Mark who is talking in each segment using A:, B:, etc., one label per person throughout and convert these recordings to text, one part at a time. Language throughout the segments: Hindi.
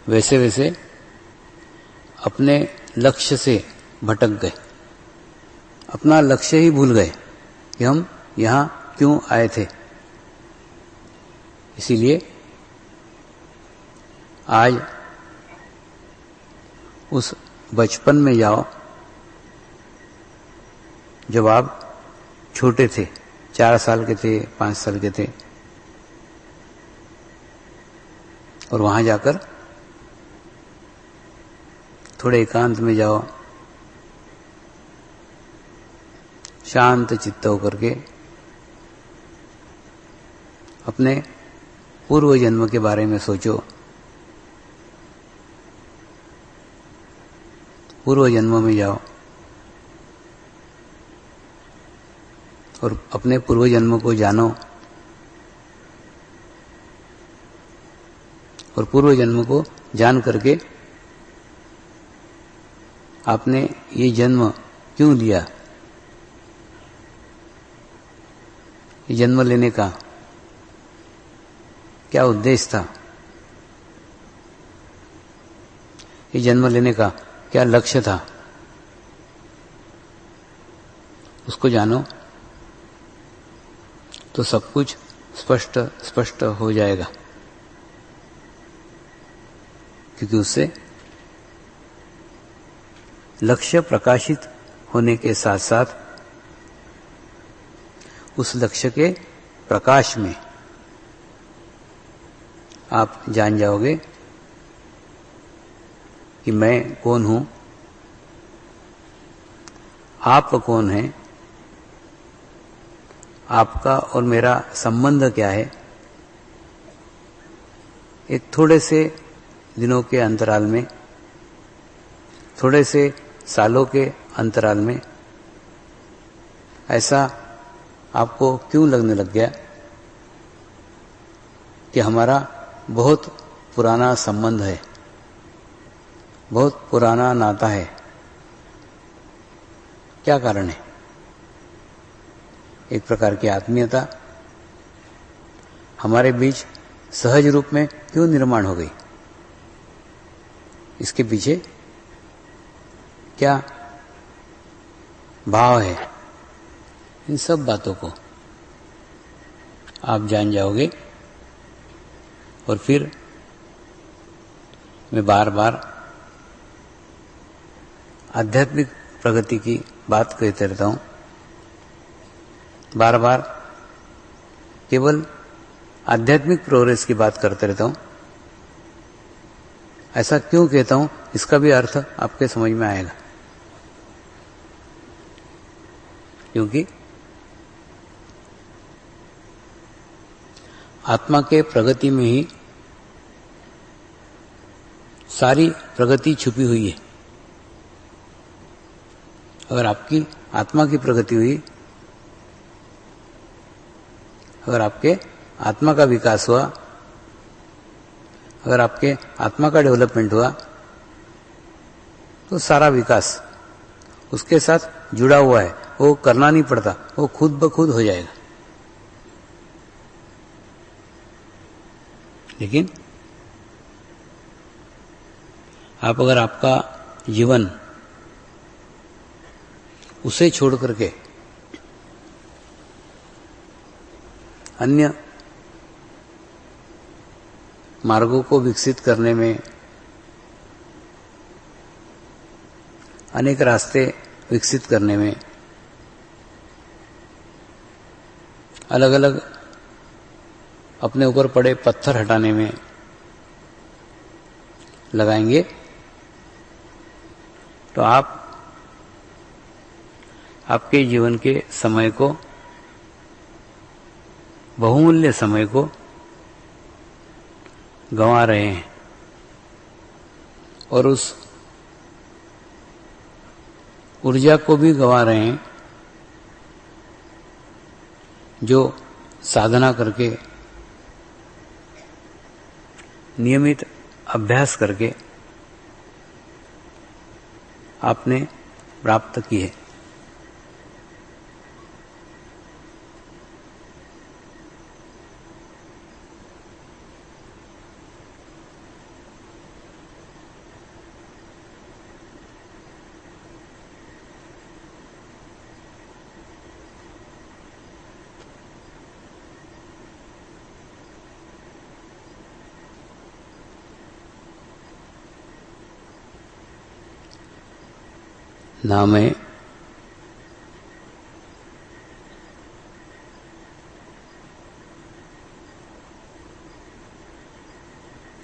A: वैसे वैसे अपने लक्ष्य से भटक गए, अपना लक्ष्य ही भूल गए कि हम यहां क्यों आए थे। इसीलिए आज उस बचपन में जाओ जब आप छोटे थे, 4 साल के थे, 5 साल के थे, और वहां जाकर थोड़े एकांत में जाओ, शांत चित्त होकर के अपने पूर्व जन्म के बारे में सोचो। पूर्व जन्म में जाओ और अपने पूर्व जन्म को जानो, और पूर्व जन्म को जान करके आपने ये जन्म क्यों लिया, ये जन्म लेने का क्या उद्देश्य था, ये जन्म लेने का क्या लक्ष्य था, उसको जानो तो सब कुछ स्पष्ट स्पष्ट हो जाएगा। क्योंकि उससे लक्ष्य प्रकाशित होने के साथ साथ उस लक्ष्य के प्रकाश में आप जान जाओगे कि मैं कौन हूं, आप कौन हैं, आपका और मेरा संबंध क्या है। एक थोड़े से दिनों के अंतराल में, थोड़े से सालों के अंतराल में ऐसा आपको क्यों लगने लग गया कि हमारा बहुत पुराना संबंध है, बहुत पुराना नाता है। क्या कारण है? एक प्रकार की आत्मीयता हमारे बीच सहज रूप में क्यों निर्माण हो गई? इसके पीछे क्या भाव है? इन सब बातों को आप जान जाओगे। और फिर मैं बार बार आध्यात्मिक प्रगति की बात कहते रहता हूं, बार बार केवल आध्यात्मिक प्रोग्रेस की बात करते रहता हूं। ऐसा क्यों कहता हूं, इसका भी अर्थ आपके समझ में आएगा। क्योंकि आत्मा के प्रगति में ही सारी प्रगति छुपी हुई है। अगर आपकी आत्मा की प्रगति हुई, अगर आपके आत्मा का विकास हुआ, अगर आपके आत्मा का डेवलपमेंट हुआ, तो सारा विकास उसके साथ जुड़ा हुआ है। वो करना नहीं पड़ता, वो खुद ब खुद हो जाएगा। लेकिन आप अगर आपका जीवन उसे छोड़ करके अन्य मार्गों को विकसित करने में, अनेक रास्ते विकसित करने में, अलग अलग अपने ऊपर पड़े पत्थर हटाने में लगाएंगे, तो आप आपके जीवन के समय को, बहुमूल्य समय को गंवा रहे हैं। और उस ऊर्जा को भी गंवा रहे हैं जो साधना करके, नियमित अभ्यास करके आपने प्राप्त की है। ना मैं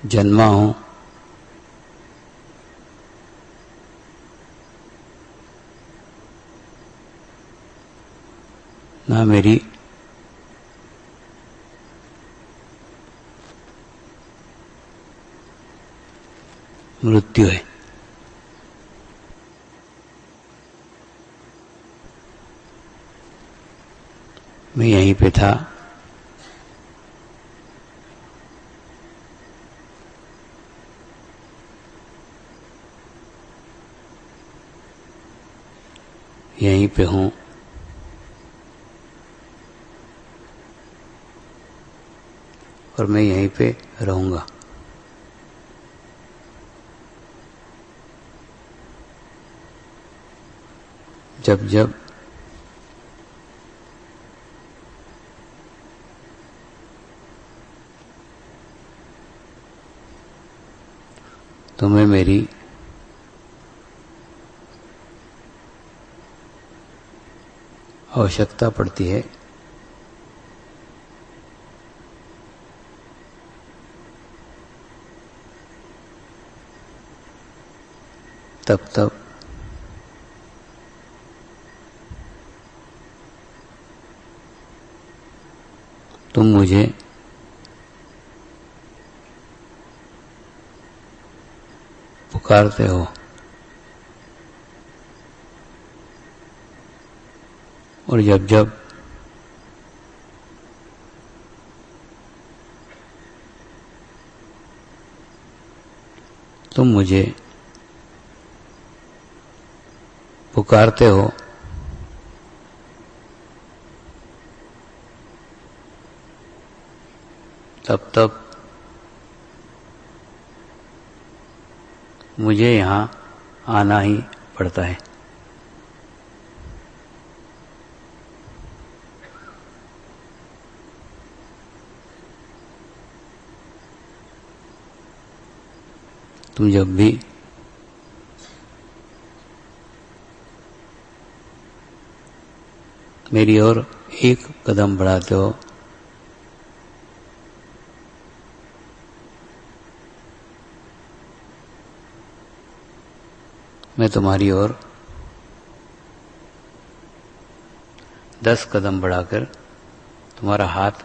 A: जन्मा हूं, ना मेरी मृत्यु है। मैं यहीं पे था, यहीं पे हूं, और मैं यहीं पे रहूंगा। जब जब तुम्हें मेरी आवश्यकता पड़ती है, तब तब तुम मुझे पुकारते हो, और जब जब तुम मुझे पुकारते हो, तब तब मुझे यहाँ आना ही पड़ता है। तुम जब भी मेरी ओर एक कदम बढ़ाते हो, मैं तुम्हारी ओर 10 कदम बढ़ाकर तुम्हारा हाथ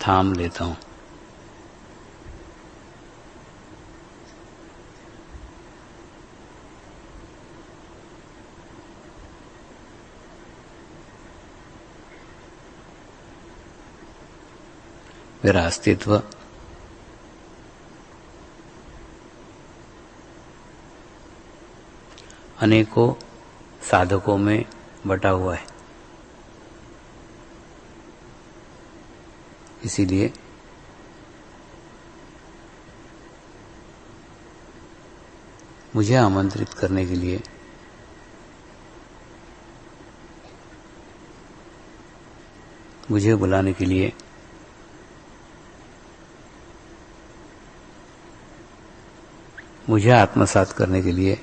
A: थाम लेता हूं। मेरा अस्तित्व अनेकों साधकों में बटा हुआ है, इसीलिए मुझे आमंत्रित करने के लिए मुझे बुलाने के लिए मुझे आत्मसात करने के लिए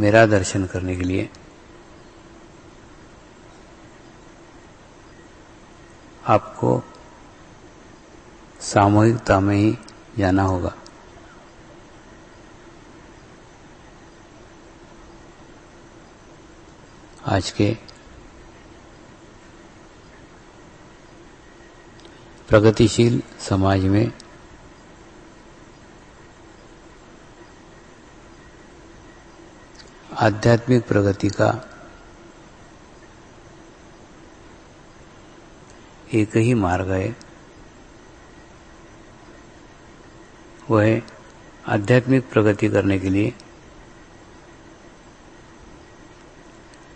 A: मेरा दर्शन करने के लिए आपको सामूहिकता में ही जाना होगा। आज के प्रगतिशील समाज में आध्यात्मिक प्रगति का एक ही मार्ग है, वह है आध्यात्मिक प्रगति करने के लिए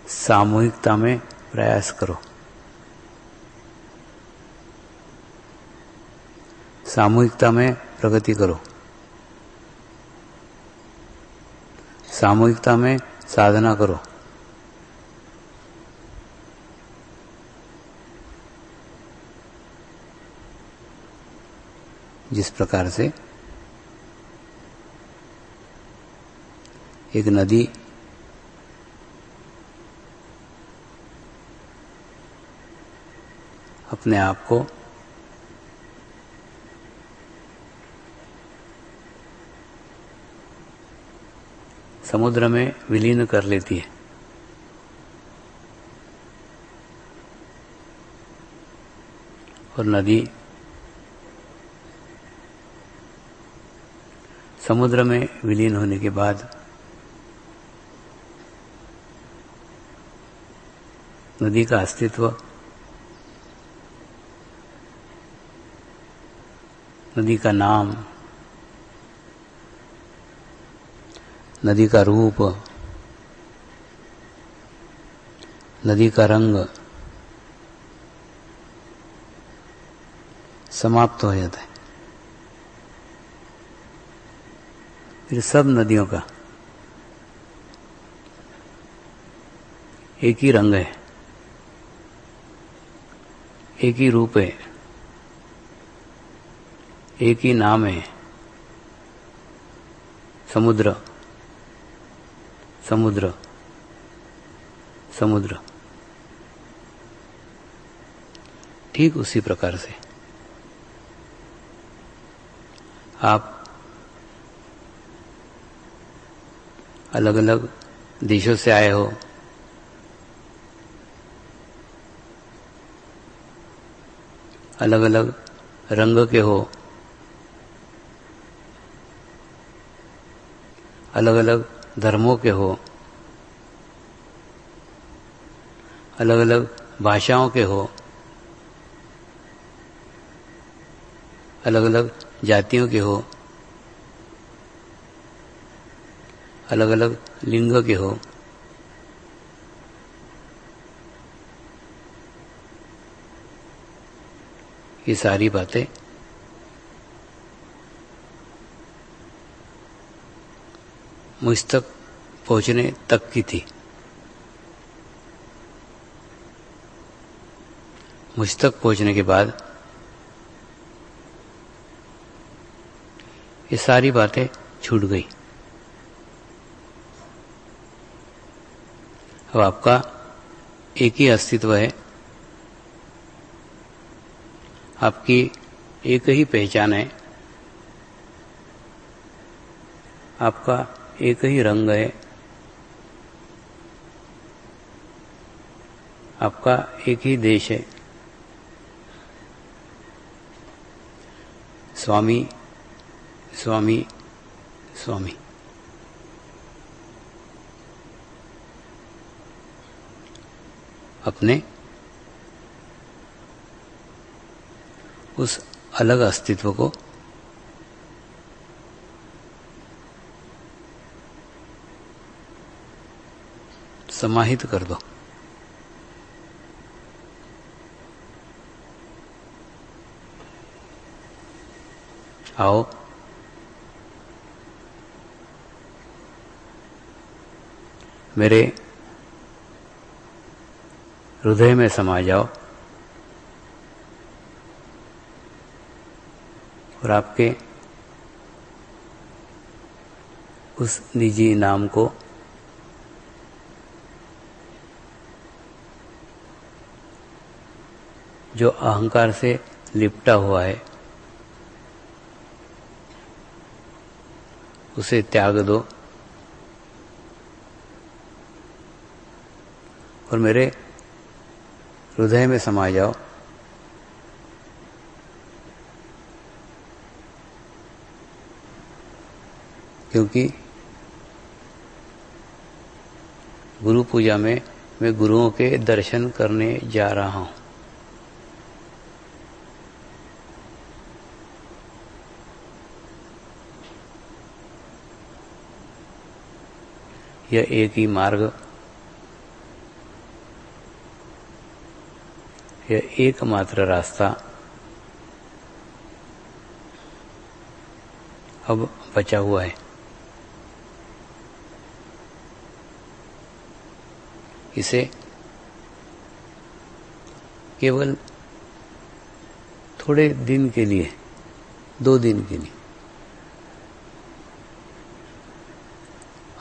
A: सामूहिकता में प्रयास करो। सामूहिकता में प्रगति करो, सामूहिकता में साधना करो। जिस प्रकार से एक नदी अपने आप को समुद्र में विलीन कर लेती है। और नदी समुद्र में विलीन होने के बाद नदी का अस्तित्व, नदी का नाम, नदी का रूप, नदी का रंग समाप्त हो जाता है। फिर सब नदियों का एक ही रंग है, एक ही रूप है, एक ही नाम है, समुद्र समुद्र समुद्र। ठीक उसी प्रकार से आप अलग अलग देशों से आए हो, अलग अलग रंग के हो, अलग अलग धर्मों के हो, अलग अलग भाषाओं के हो, अलग अलग जातियों के हो, अलग अलग लिंग के हो, ये सारी बातें मुझ तक पहुंचने तक की थी। मुझ तक पहुंचने के बाद ये सारी बातें छूट गई। अब आपका एक ही अस्तित्व है, आपकी एक ही पहचान है, आपका एक ही रंग है, आपका एक ही देश है। स्वामी स्वामी स्वामी। अपने उस अलग अस्तित्व को समाहित कर दो। आओ मेरे हृदय में समा जाओ और आपके उस निजी नाम को जो अहंकार से लिपटा हुआ है उसे त्याग दो और मेरे हृदय में समा जाओ। क्योंकि गुरु पूजा में मैं गुरुओं के दर्शन करने जा रहा हूं। यह एक ही मार्ग, यह एकमात्र रास्ता अब बचा हुआ है। इसे केवल थोड़े दिन के लिए, 2 दिन के लिए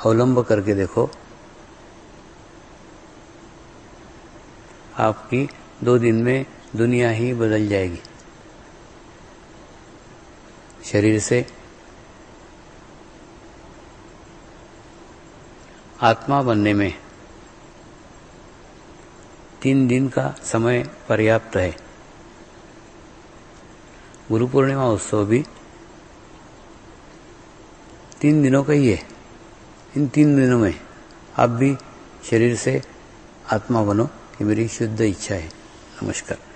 A: अवलंब करके देखो, आपकी 2 दिन में दुनिया ही बदल जाएगी। शरीर से आत्मा बनने में 3 दिन का समय पर्याप्त है। गुरु पूर्णिमा उत्सव भी 3 दिनों का ही है। इन 3 दिनों में आप भी शरीर से आत्मा बनो, ये मेरी शुद्ध इच्छा है। नमस्कार।